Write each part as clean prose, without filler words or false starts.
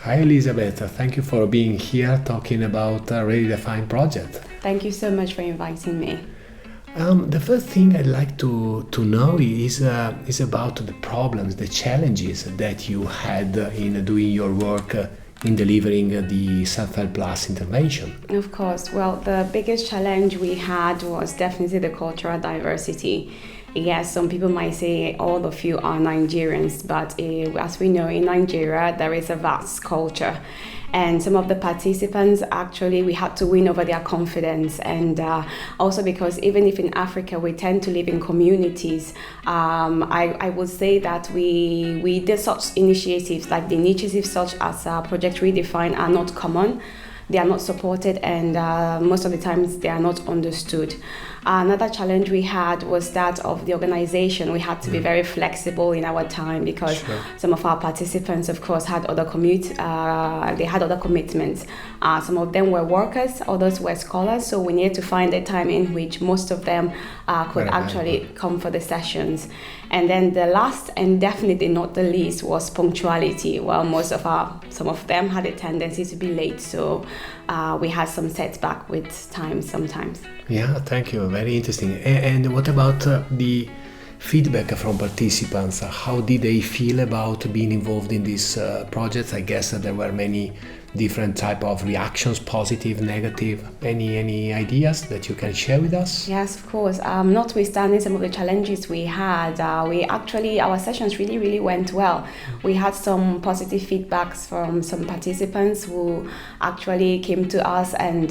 Hi Elizabeth, thank you for being here talking about Ready Defined project. Thank you so much for inviting me. The first thing I'd like to know is about the problems, the challenges that you had in doing your work in delivering the Self-Help Plus intervention. Of course. Well, the biggest challenge we had was definitely the cultural diversity. Yes, some people might say all of you are Nigerians, but as we know, in Nigeria, there is a vast culture. And some of the participants, actually, we had to win over their confidence. And also because even if in Africa, we tend to live in communities, I would say that we did such initiatives, like the initiatives such as Project Redefine are not common. They are not supported, and most of the times they are not understood. Another challenge we had was that of the organization. We had to be very flexible in our time because some of our participants, of course, had other they had other commitments. Some of them were workers, others were scholars, so we needed to find a time in which most of them could actually come for the sessions. And then the last and definitely not the least was punctuality. Well, some of them had a tendency to be late, so we had some setback with time sometimes. Yeah, thank you. Very interesting. And what about the feedback from participants? How did they feel about being involved in these projects? I guess that there were many different type of reactions, positive, negative. Any ideas that you can share with us? Yes, of course. Notwithstanding some of the challenges we had, our sessions really went well. We had some positive feedbacks from some participants who actually came to us and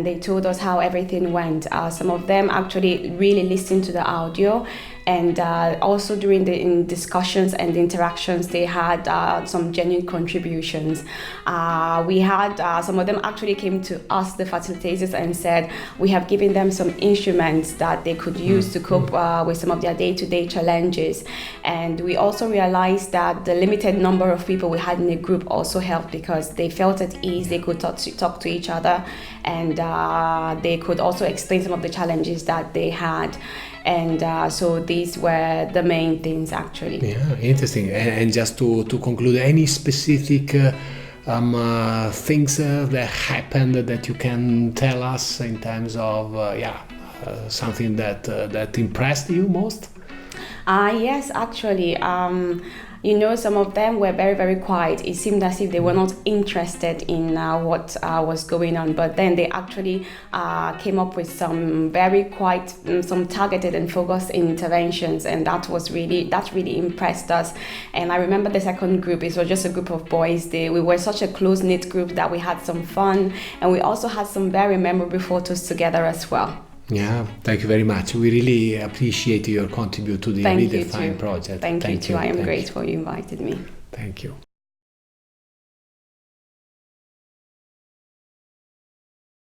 they told us how everything went. Some of them actually really listened to the audio, and also during the discussions and the interactions, they had some genuine contributions. We had some of them actually came to us, the facilitators, and said we have given them some instruments that they could use to cope with some of their day-to-day challenges. And we also realized that the limited number of people we had in the group also helped because they felt at ease, they could talk to each other, and they could also explain some of the challenges that they had. And so these were the main things, actually. Yeah, interesting. And just to conclude, any specific things that happened that you can tell us in terms of something that impressed you most? Yes, actually. Some of them were very quiet. It seemed as if they were not interested in what was going on. But then they actually came up with some very quite, some targeted and focused interventions, and that really impressed us. And I remember the second group. It was just a group of boys. We were such a close-knit group that we had some fun, and we also had some very memorable photos together as well. Yeah, thank you very much. We really appreciate your contribution to the Redefine project. Thank you too. I am grateful you invited me. Thank you.